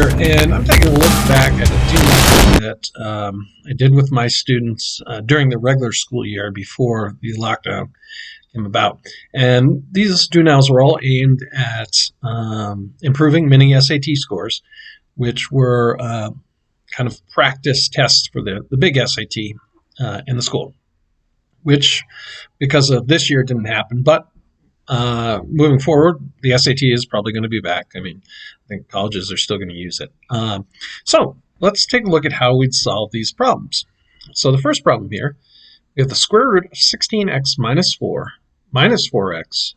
here, and I'm taking a look back at a do now that I did with my students during the regular school year before the lockdown came about. And these do nows were all aimed at improving mini SAT scores, which were kind of practice tests for the big SAT in the school, which because of this year didn't happen, but moving forward, the SAT is probably going to be back. I mean, I think colleges are still going to use it. So let's take a look at how we'd solve these problems. So the first problem here, we have the square root of 16x minus 4 minus 4x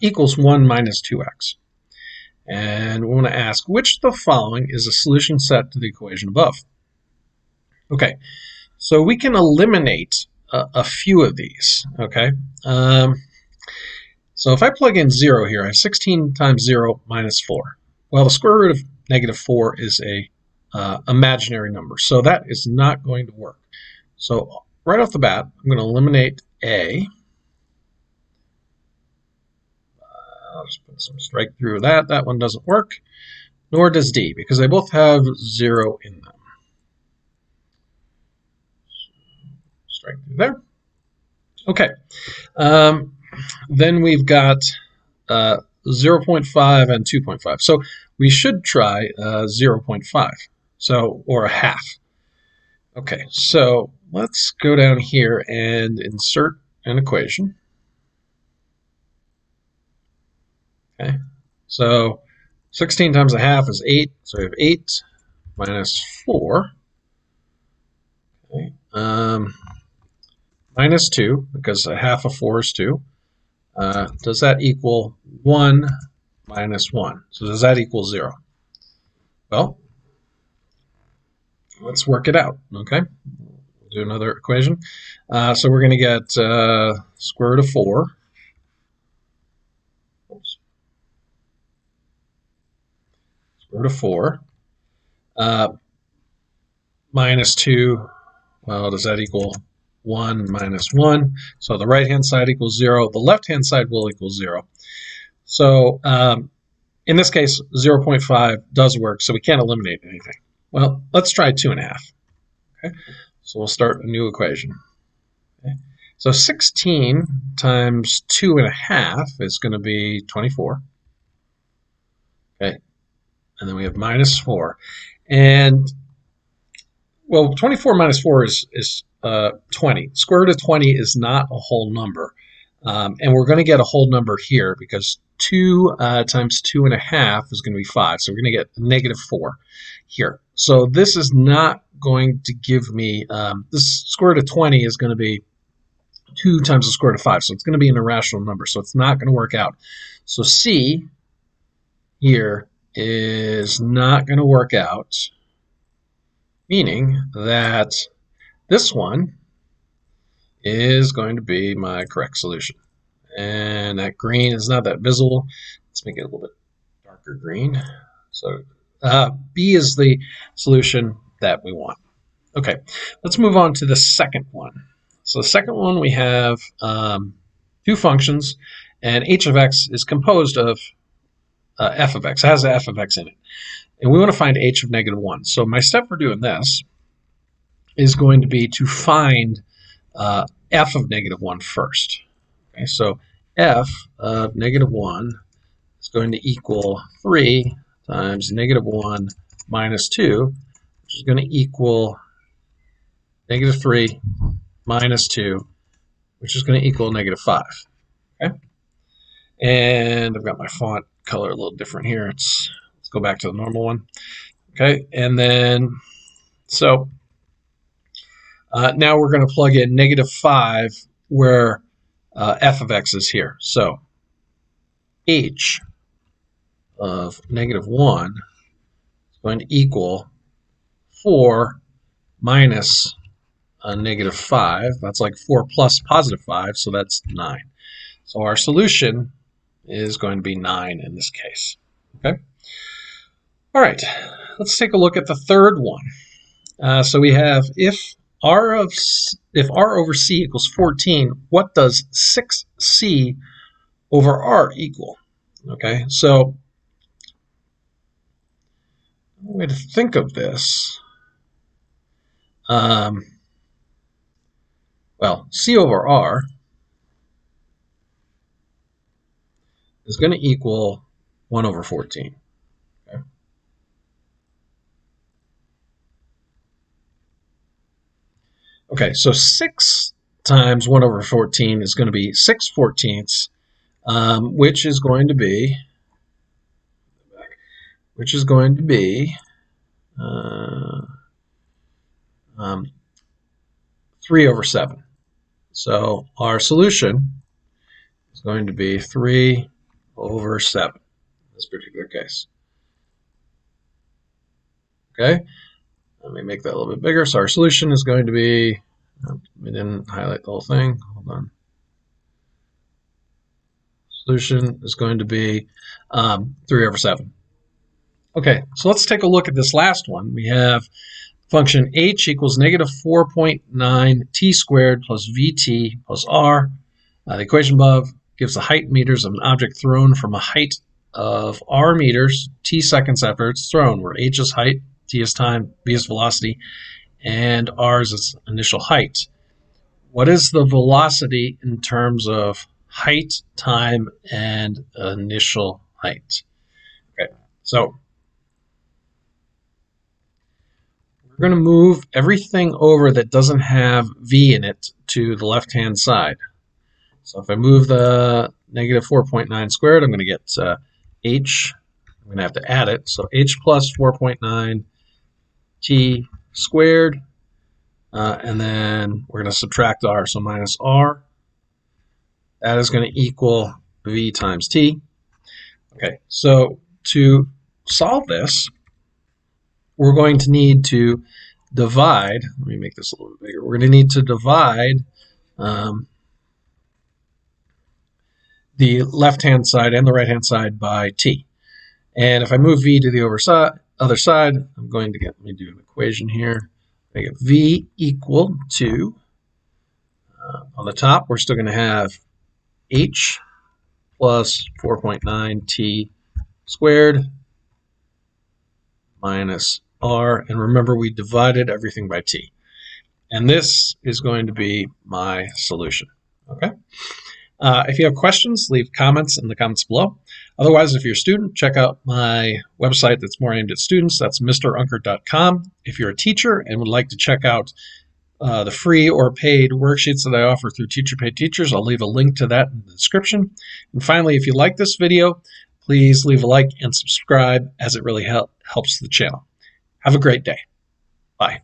equals 1 minus 2x. And we want to ask which of the following is a solution set to the equation above. Okay, so we can eliminate a few of these, okay? So if I plug in 0 here, I have 16 times 0 minus 4. Well, the square root of negative 4 is a imaginary number, so that is not going to work. So right off the bat, I'm going to eliminate A. I'll just put some strike through that. That one doesn't work, nor does D, because they both have 0 in them. Strike through there. Okay. Then we've got 0.5 and 2.5. So we should try 0.5, so or a half. Okay, so let's go down here and insert an equation. Okay, so 16 times a half is 8, so we have 8 minus 4. Okay, minus 2, because a half of 4 is 2. Does that equal 1 minus 1? So does that equal 0? Well, let's work it out, okay? We'll do another equation. So we're going to get square root of 4. Oops. Square root of 4 minus 2. Well, does that equal 1 minus 1? So the right-hand side equals 0. The left-hand side will equal 0. So in this case, 0.5 does work, so we can't eliminate anything. Well, let's try 2.5. Okay, so we'll start a new equation. Okay. So 16 times 2.5 is going to be 24. Okay, and then we have minus 4. And, well, 24 minus 4 is 20. Square root of 20 is not a whole number. And we're going to get a whole number here because 2 times 2.5 is going to be 5. So we're going to get negative 4 here. So this is not going to give me, this square root of 20 is going to be 2 times the square root of 5. So it's going to be an irrational number. So it's not going to work out. So C here is not going to work out, meaning that this one is going to be my correct solution. And that green is not that visible. Let's make it a little bit darker green. So B is the solution that we want. Okay, let's move on to the second one. So the second one, we have two functions, and h of x is composed of f of x. It has a f of x in it. And we want to find h of negative 1. So my step for doing this is going to be to find f of negative 1 first. Okay, so f of negative 1 is going to equal 3 times negative 1 minus 2, which is going to equal negative 3 minus 2, which is going to equal negative 5. Okay, and I've got my font color a little different here. Let's go back to the normal one. Okay, and then so now we're going to plug in negative 5 where f of x is here. So h of negative 1 is going to equal 4 minus negative 5. That's like 4 plus positive 5, so that's 9. So our solution is going to be 9 in this case. Okay. All right, let's take a look at the third one. So we have if r over c equals 14, what does 6c over r equal? Okay, so way to think of this, well, C over R is going to equal 1 over 14. Okay. Okay, so 6 times 1 over 14 is going to be 6/14, which is going to be uh, 3 over 7. So our solution is going to be 3 over 7 in this particular case. Okay, let me make that a little bit bigger. So our solution is going to be, we didn't highlight the whole thing. Hold on. Solution is going to be 3 over 7. Okay, so let's take a look at this last one. We have function h equals negative 4.9 t squared plus vt plus r. The equation above gives the height meters of an object thrown from a height of r meters t seconds after it's thrown, where h is height, t is time, v is velocity, and r is its initial height. What is the velocity in terms of height, time, and initial height? Okay, so we're going to move everything over that doesn't have v in it to the left-hand side. So if I move the negative 4.9 squared, I'm going to get h. I'm going to have to add it. So h plus 4.9 t squared. And then we're going to subtract r, so minus r. That is going to equal v times t. Okay, so to solve this, we're going to need to divide. Let me make this a little bit bigger. We're going to need to divide the left-hand side and the right-hand side by t. And if I move v to the other side, I'm going to get, let me do an equation here. I get v equal to, on the top, we're still going to have h plus 4.9 t squared minus r. And remember, we divided everything by t. And this is going to be my solution. Okay. If you have questions, leave comments in the comments below. Otherwise, if you're a student, check out my website that's more aimed at students. That's mrunkert.com. If you're a teacher and would like to check out the free or paid worksheets that I offer through Teacher Paid Teachers, I'll leave a link to that in the description. And finally, if you like this video, please leave a like and subscribe, as it really helps the channel. Have a great day. Bye.